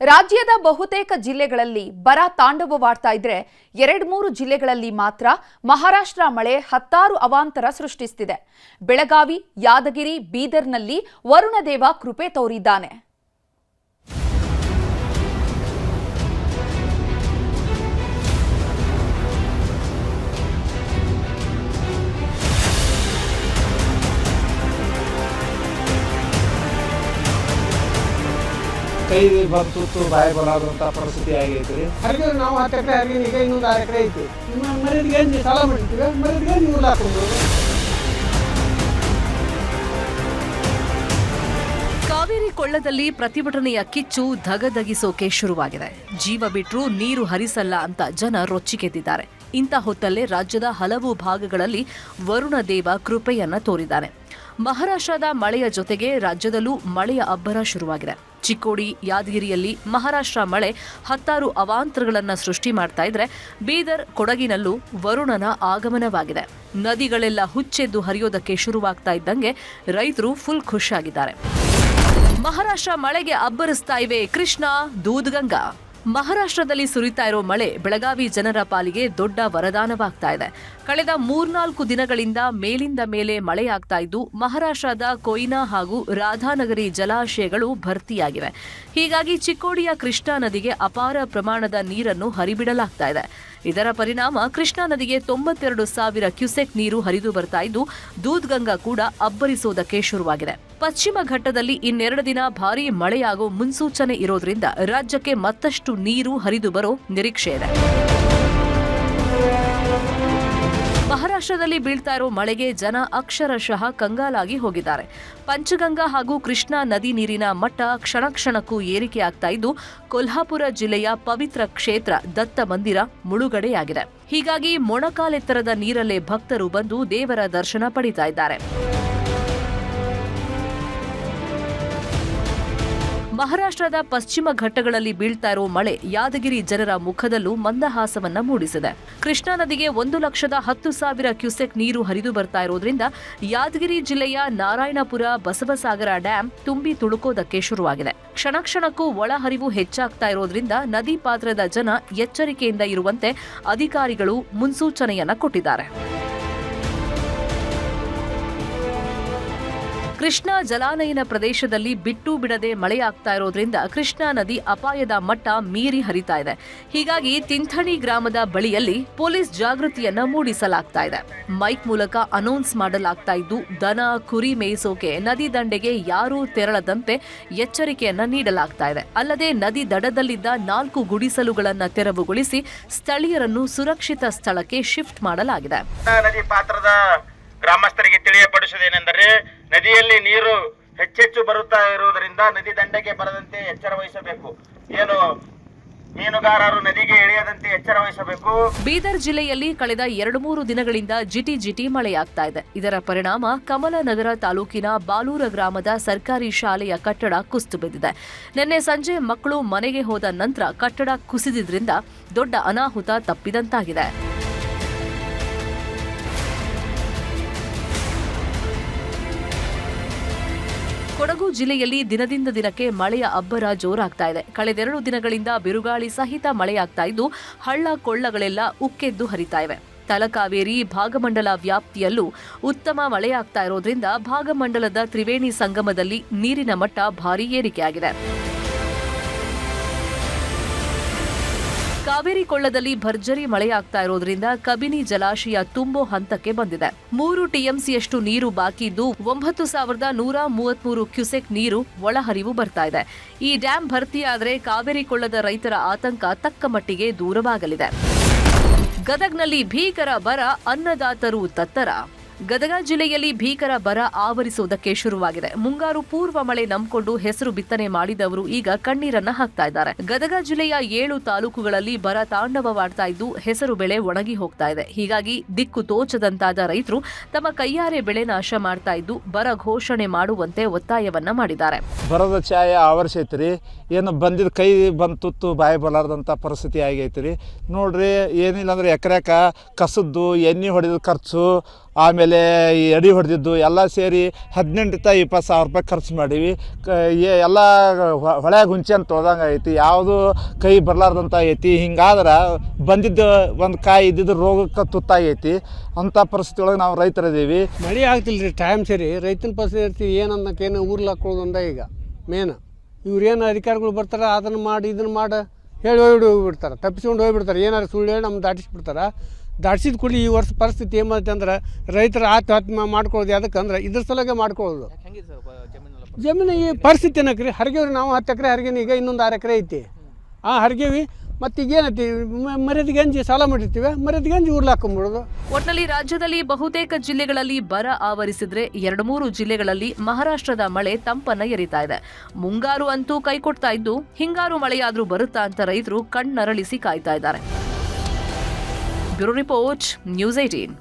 ರಾಜ್ಯದ ಬಹುತೇಕ ಜಿಲ್ಲೆಗಳಲ್ಲಿ ಬರ ತಾಂಡವವಾಡ್ತಾ ಇದ್ರೆ 2-3 ಜಿಲ್ಲೆಗಳಲ್ಲಿ ಮಾತ್ರ ಮಹಾರಾಷ್ಟ್ರ ಮಳೆ ಹತ್ತಾರು ಅವಾಂತರ ಸೃಷ್ಟಿಸುತ್ತಿದೆ. ಬೆಳಗಾವಿ, ಯಾದಗಿರಿ, ಬೀದರ್ನಲ್ಲಿ ವರುಣದೇವ ಕೃಪೆ ತೋರಿದ್ದಾನೆ. ಕೈ ಬಂತು ಬಾಯಿ ಬರೋದಂಥ ಪರಿಸ್ಥಿತಿ ಆಗೈತ್ರಿ. ಹರಿಗೇನು ನಾವು 10 ಎಕರೆ ಹರಿಗೇನು ಈಗ ಇನ್ನೊಂದು 6 ಎಕರೆ ಐತಿ. ಮರದಿಗೆ ನೀವು ಸಾಲ ಮಾಡಿರ್ತೀವಿ, ಮರದಿಗೆ ನೀವು ಹಾಕೊಂಡು. ಕಾವೇರಿ ಕೊಳ್ಳದಲ್ಲಿ ಪ್ರತಿಭಟನೆಯ ಕಿಚ್ಚು ಧಗಧಗಿಸೋಕೆ ಶುರುವಾಗಿದೆ. ಜೀವ ಬಿಟ್ರೂ ನೀರು ಹರಿಸಲ್ಲ ಅಂತ ಜನ ರೊಚ್ಚಿಗೆದ್ದಿದ್ದಾರೆ. ಇಂಥ ಹೊತ್ತಲ್ಲೇ ರಾಜ್ಯದ ಹಲವು ಭಾಗಗಳಲ್ಲಿ ವರುಣದೇವ ಕೃಪೆಯನ್ನ ತೋರಿದ್ದಾನೆ. ಮಹಾರಾಷ್ಟ್ರದ ಮಳೆಯ ಜೊತೆಗೆ ರಾಜ್ಯದಲ್ಲೂ ಮಳೆಯ ಅಬ್ಬರ ಶುರುವಾಗಿದೆ. ಚಿಕ್ಕೋಡಿ, ಯಾದಗಿರಿಯಲ್ಲಿ ಮಹಾರಾಷ್ಟ್ರ ಮಳೆ ಹತ್ತಾರು ಅವಾಂತರಗಳನ್ನು ಸೃಷ್ಟಿ ಮಾಡ್ತಾ ಇದ್ರೆ, ಬೀದರ್, ಕೊಡಗಿನಲ್ಲೂ ವರುಣನ ಆಗಮನವಾಗಿದೆ. ನದಿಗಳೆಲ್ಲ ಹುಚ್ಚೆದ್ದು ಹರಿಯೋದಕ್ಕೆ ಶುರುವಾಗ್ತಾ ಇದ್ದಂಗೆ ರೈತರು ಫುಲ್ ಖುಷಿಯಾಗಿದ್ದಾರೆ. ಮಹಾರಾಷ್ಟ್ರ ಮಳೆಗೆ ಅಬ್ಬರಿಸ್ತಾ ಇವೆ ಕೃಷ್ಣಾ, ದೂದ್ಗಂಗಾ. ಮಹಾರಾಷ್ಟ್ರದಲ್ಲಿ ಸುರಿತಾ ಇರೋ ಮಳೆ ಬೆಳಗಾವಿ ಜನರ ಪಾಲಿಗೆ ದೊಡ್ಡ ವರದಾನವಾಗ್ತಾ ಇದೆ. ಕಳೆದ 3-4 ದಿನಗಳಿಂದ ಮೇಲಿಂದ ಮೇಲೆ ಮಳೆಯಾಗ್ತಾ ಇದ್ದು, ಮಹಾರಾಷ್ಟ್ರದ ಕೊಯ್ನಾ ಹಾಗೂ ರಾಧಾನಗರಿ ಜಲಾಶಯಗಳು ಭರ್ತಿಯಾಗಿವೆ. ಹೀಗಾಗಿ ಚಿಕ್ಕೋಡಿಯ ಕೃಷ್ಣಾ ನದಿಗೆ ಅಪಾರ ಪ್ರಮಾಣದ ನೀರನ್ನು ಹರಿಬಿಡಲಾಗ್ತಾ ಇದೆ. ಇದರ ಪರಿಣಾಮ ಕೃಷ್ಣಾ ನದಿಗೆ 92,000 ಕ್ಯೂಸೆಕ್ ನೀರು ಹರಿದು ಬರ್ತಾ ಇದ್ದು, ದೂದ್ಗಂಗಾ ಕೂಡ ಅಬ್ಬರಿಸೋದಕ್ಕೆ ಶುರುವಾಗಿದೆ. ಪಶ್ಚಿಮ ಘಟ್ಟದಲ್ಲಿ ಇನ್ನೆರಡು ದಿನ ಭಾರೀ ಮಳೆಯಾಗೋ ಮುನ್ಸೂಚನೆ ಇರೋದ್ರಿಂದ ರಾಜ್ಯಕ್ಕೆ ಮತ್ತಷ್ಟು ನೀರು ಹರಿದು ಬರೋ ನಿರೀಕ್ಷೆ ಇದೆ. ಮಹಾರಾಷ್ಟ್ರದಲ್ಲಿ ಬೀಳ್ತಾ ಇರೋ ಮಳೆಗೆ ಜನ ಅಕ್ಷರಶಃ ಕಂಗಾಲಾಗಿ ಹೋಗಿದ್ದಾರೆ. ಪಂಚಗಂಗಾ ಹಾಗೂ ಕೃಷ್ಣಾ ನದಿ ನೀರಿನ ಮಟ್ಟ ಕ್ಷಣಕ್ಕೂ ಏರಿಕೆಯಾಗ್ತಾ ಇದ್ದು, ಕೊಲ್ಹಾಪುರ ಜಿಲ್ಲೆಯ ಪವಿತ್ರ ಕ್ಷೇತ್ರ ದತ್ತ ಮಂದಿರ ಮುಳುಗಡೆಯಾಗಿದೆ. ಹೀಗಾಗಿ ಮೊಣಕಾಲೆತ್ತರದ ನೀರಲ್ಲೇ ಭಕ್ತರು ಬಂದು ದೇವರ ದರ್ಶನ ಪಡಿತಾ ಇದ್ದಾರೆ. ಮಹಾರಾಷ್ಟ್ರದ ಪಶ್ಚಿಮ ಘಟ್ಟಗಳಲ್ಲಿ ಬೀಳ್ತಾ ಇರೋ ಮಳೆ ಯಾದಗಿರಿ ಜನರ ಮುಖದಲ್ಲೂ ಮಂದಹಾಸವನ್ನ ಮೂಡಿಸಿದೆ. ಕೃಷ್ಣಾ ನದಿಗೆ 1,10,000 ಕ್ಯೂಸೆಕ್ ನೀರು ಹರಿದು ಬರ್ತಾ ಇರೋದ್ರಿಂದ ಯಾದಗಿರಿ ಜಿಲ್ಲೆಯ ನಾರಾಯಣಪುರ ಬಸವಸಾಗರ ಡ್ಯಾಂ ತುಂಬಿ ತುಳುಕೋದಕ್ಕೆ ಶುರುವಾಗಿದೆ. ಕ್ಷಣಕ್ಕೂ ಒಳಹರಿವು ಹೆಚ್ಚಾಗ್ತಾ ಇರೋದ್ರಿಂದ ನದಿ ಪಾತ್ರದ ಜನ ಎಚ್ಚರಿಕೆಯಿಂದ ಇರುವಂತೆ ಅಧಿಕಾರಿಗಳು ಮುನ್ಸೂಚನೆಯನ್ನ ಕೊಟ್ಟಿದ್ದಾರೆ. ಕೃಷ್ಣಾ ಜಲಾನಯನ ಪ್ರದೇಶದಲ್ಲಿ ಬಿಟ್ಟು ಬಿಡದೆ ಮಳೆಯಾಗ್ತಾ ಇರೋದ್ರಿಂದ ಕೃಷ್ಣಾ ನದಿ ಅಪಾಯದ ಮಟ್ಟ ಮೀರಿ ಹರಿತಾ ಇದೆ. ಹೀಗಾಗಿ ತಿಂಥಣಿ ಗ್ರಾಮದ ಬಳಿಯಲ್ಲಿ ಪೊಲೀಸ್ ಜಾಗೃತಿಯನ್ನ ಮೂಡಿಸಲಾಗ್ತಾ ಇದೆ. ಮೈಕ್ ಮೂಲಕ ಅನೌನ್ಸ್ ಮಾಡಲಾಗ್ತಾ ಇದ್ದು, ದನ ಕುರಿ ಮೇಯಿಸೋಕೆ ನದಿ ದಂಡೆಗೆ ಯಾರೂ ತೆರಳದಂತೆ ಎಚ್ಚರಿಕೆಯನ್ನ ನೀಡಲಾಗ್ತಾ ಇದೆ. ಅಲ್ಲದೆ ನದಿ ದಡದಲ್ಲಿದ್ದ 4 ಗುಡಿಸಲುಗಳನ್ನ ತೆರವುಗೊಳಿಸಿ ಸ್ಥಳೀಯರನ್ನು ಸುರಕ್ಷಿತ ಸ್ಥಳಕ್ಕೆ ಶಿಫ್ಟ್ ಮಾಡಲಾಗಿದೆ. ನದಿ ಪಾತ್ರದ ಗ್ರಾಮಸ್ಥರಿಗೆ ತಿಳಿಯಪಡಿಸುವುದೇನೆಂದರೆ, ನದಿಯಲ್ಲಿ ನೀರು ಹೆಚ್ಚೆಚ್ಚು ಬರುತ್ತಾ ಇರುವುದರಿಂದ ನದಿ ದಂಡೆಗೆ ಬರದಂತೆ ಎಚ್ಚರ ವಹಿಸಬೇಕು. ಮೀನುಗಾರರು ನದಿಗೆ ಇಳಿಯದಂತೆ ಎಚ್ಚರ ವಹಿಸಬೇಕು. ಬೀದರ್ ಜಿಲ್ಲೆಯಲ್ಲಿ ಕಳೆದ 2-3 ದಿನಗಳಿಂದ ಜಿಟಿ ಮಳೆಯಾಗ್ತಾ ಇದೆ. ಇದರ ಪರಿಣಾಮ ಕಮಲನಗರ ತಾಲೂಕಿನ ಬಾಲೂರ ಗ್ರಾಮದ ಸರ್ಕಾರಿ ಶಾಲೆಯ ಕಟ್ಟಡ ಕುಸಿದು ಬಿದ್ದಿದೆ. ನಿನ್ನೆ ಸಂಜೆ ಮಕ್ಕಳು ಮನೆಗೆ ಹೋದ ನಂತರ ಕಟ್ಟಡ ಕುಸಿದಿದ್ರಿಂದ ದೊಡ್ಡ ಅನಾಹುತ ತಪ್ಪಿದಂತಾಗಿದೆ. ಕೊಡಗು ಜಿಲ್ಲೆಯಲ್ಲಿ ದಿನದಿಂದ ದಿನಕ್ಕೆ ಮಳೆಯ ಅಬ್ಬರ ಜೋರಾಗ್ತಾ ಇದೆ. ಕಳೆದ 2 ದಿನಗಳಿಂದ ಬಿರುಗಾಳಿ ಸಹಿತ ಮಳೆಯಾಗ್ತಾ ಇದ್ದು, ಹಳ್ಳ ಕೊಳ್ಳಗಳೆಲ್ಲ ಉಕ್ಕೆದ್ದು ಹರಿತಾ ಇವೆ. ತಲಕಾವೇರಿ, ಭಾಗಮಂಡಲ ವ್ಯಾಪ್ತಿಯಲ್ಲೂ ಉತ್ತಮ ಮಳೆಯಾಗ್ತಾ ಇರೋದ್ರಿಂದ ಭಾಗಮಂಡಲದ ತ್ರಿವೇಣಿ ಸಂಗಮದಲ್ಲಿ ನೀರಿನ ಮಟ್ಟ ಭಾರೀ ಏರಿಕೆಯಾಗಿದೆ. ಕಾವೇರಿ ಕೊಳ್ಳದಲ್ಲಿ ಭರ್ಜರಿ ಮಳೆಯಾಗ್ತಾ ಇರೋದ್ರಿಂದ ಕಬಿನಿ ಜಲಾಶಯ ತುಂಬೋ ಹಂತಕ್ಕೆ ಬಂದಿದೆ. 3 ಟಿಎಂಸಿಯಷ್ಟು ನೀರು ಬಾಕಿ ಇದ್ದು 9,133 ಕ್ಯೂಸೆಕ್ ನೀರು ಒಳಹರಿವು ಬರ್ತಾ ಇದೆ. ಈ ಡ್ಯಾಂ ಭರ್ತಿಯಾದರೆ ಕಾವೇರಿ ಕೊಳ್ಳದ ರೈತರ ಆತಂಕ ತಕ್ಕ ಮಟ್ಟಿಗೆ ದೂರವಾಗಲಿದೆ. ಗದಗ್ನಲ್ಲಿ ಭೀಕರ ಬರ, ಅನ್ನದಾತರು ತತ್ತರ. ಗದಗ ಜಿಲ್ಲೆಯಲ್ಲಿ ಭೀಕರ ಬರ ಆವರಿಸುವುದಕ್ಕೆ ಶುರುವಾಗಿದೆ. ಮುಂಗಾರು ಪೂರ್ವ ಮಳೆ ನಂಬಿಕೊಂಡು ಹೆಸರು ಬಿತ್ತನೆ ಮಾಡಿದವರು ಈಗ ಕಣ್ಣೀರನ್ನ ಹಾಕ್ತಾ ಇದ್ದಾರೆ. ಗದಗ ಜಿಲ್ಲೆಯ 7 ತಾಲೂಕುಗಳಲ್ಲಿ ಬರ ತಾಂಡವವಾಡ್ತಾ ಇದ್ದು, ಹೆಸರು ಬೆಳೆ ಒಣಗಿ ಹೋಗ್ತಾ ಇದೆ. ಹೀಗಾಗಿ ದಿಕ್ಕು ತೋಚದಂತಾದ ರೈತರು ತಮ್ಮ ಕೈಯಾರೆ ಬೆಳೆ ನಾಶ ಮಾಡ್ತಾ ಇದ್ದು, ಬರ ಘೋಷಣೆ ಮಾಡುವಂತೆ ಒತ್ತಾಯವನ್ನ ಮಾಡಿದ್ದಾರೆ. ಬರದ ಛಾಯೆ ಆವರಿಸೈತ್ರಿ. ಏನು ಬಂದಿದ್ದು ಕೈ ಬಂತು ಬಾಯಿ ಬಲಾರ್ದಂಥ ಪರಿಸ್ಥಿತಿ ಆಗೈತ್ರಿ. ನೋಡ್ರಿ, ಏನಿಲ್ಲ ಅಂದ್ರೆ ಎಕರೆಕ ಕಸದ್ದು ಎಣ್ಣೆ ಹೊಡೆದ ಖರ್ಚು, ಆಮೇಲೆ ಈ ಎಡಿ ಹೊಡೆದಿದ್ದು ಎಲ್ಲ ಸೇರಿ 18,000-20,000 ರೂಪಾಯಿ ಖರ್ಚು ಮಾಡೀವಿ. ಎಲ್ಲ ಹೊಳ್ಯಾಗ ಹುಂಚೆ ಅಂತ ತೊಳ್ದಂಗೆ ಐತಿ, ಯಾವುದು ಕೈ ಬರಲಾರ್ದಂಥ ಐತಿ. ಹಿಂಗಾದ್ರೆ ಬಂದಿದ್ದು ಒಂದು ಕಾಯಿ ಇದ್ದಿದ್ದು ರೋಗಕ್ಕೆ ತುತ್ತಾಗೈತಿ. ಅಂಥ ಪರಿಸ್ಥಿತಿ ಒಳಗೆ ನಾವು ರೈತರಿದ್ದೀವಿ. ಮಳೆ ಆಗ್ತಿಲ್ಲ ರೀ ಟೈಮ್ ಸರಿ. ರೈತನ ಪರಿಸ್ಥಿತಿ ಏನನ್ನಕ್ಕೇನು ಊರ್ಲು ಹಾಕ್ಕೊಳ್ಳೋದಂದ ಈಗ ಮೇನ್. ಇವ್ರೇನು ಅಧಿಕಾರಿಗಳು ಬರ್ತಾರೆ, ಅದನ್ನು ಮಾಡಿ ಇದನ್ನು ಮಾಡಿ ಹೇಳಿ ಹೋಗ್ಬಿಡ್ತಾರೆ, ತಪ್ಪಿಸ್ಕೊಂಡು ಹೋಗ್ಬಿಡ್ತಾರೆ. ಏನಾದ್ರು ಸುಳ್ಳು ಹೇಳಿ ನಮ್ಗೆ ದಾಟಿಸ್ಬಿಡ್ತಾರೆ. ದಾಟಿಸಿದ ಕೂಡಲಿ ಈ ವರ್ಷ ಪರಿಸ್ಥಿತಿ ಏನು ಮಾಡುತ್ತೆ ಅಂದ್ರೆ ರೈತರ ಆತ್ಮಹತ್ಯೆ ಮಾಡ್ಕೊಳ್ಳೋದು ಯಾವ್ದಕ್ಕಂದ್ರೆ ಇದ್ರ ಸಲಗೆ ಮಾಡ್ಕೊಳ್ಳೋದು. ಜಮೀನು ಈ ಪರಿಸ್ಥಿತಿ ಏನಕ್ಕೆ ರೀ, ಹರಿಗೇವ್ರಿ ನಾವು 10 ಎಕರೆ ಹರಿಗೇವಿ, ಈಗ ಇನ್ನೊಂದು 6 ಎಕರೆ ಐತಿ. ಹರಿಗೇವಿ ಮತ್ತು ಈಗ ಏನೈತಿ, ಮರ್ಯಾದೆ ಗಂಜಿ ಸಾಲ ಮಾಡಿರ್ತೀವಿ, ಮರ್ಯಾದೆ ಗಂಜಿ ಊರ್ಲು ಹಾಕೊಂಡ್ಬಿಡೋದು. ಒಟ್ನಲ್ಲಿ ರಾಜ್ಯದಲ್ಲಿ ಬಹುತೇಕ ಜಿಲ್ಲೆಗಳಲ್ಲಿ ಬರ ಆವರಿಸಿದ್ರೆ 2-3 ಜಿಲ್ಲೆಗಳಲ್ಲಿ ಮಹಾರಾಷ್ಟ್ರದ ಮಳೆ ತಂಪನ್ನ ಎರಿತಾ ಇದೆ. ಮುಂಗಾರು ಅಂತೂ ಕೈಕೊಡ್ತಾ ಇದ್ದು, ಹಿಂಗಾರು ಮಳೆಯಾದ್ರೂ ಬರುತ್ತಾ ಅಂತ ರೈತರು ಕಣ್ಣರಳಿಸಿ ಕಾಯ್ತಾ ಇದ್ದಾರೆ. Bureau report, news 18.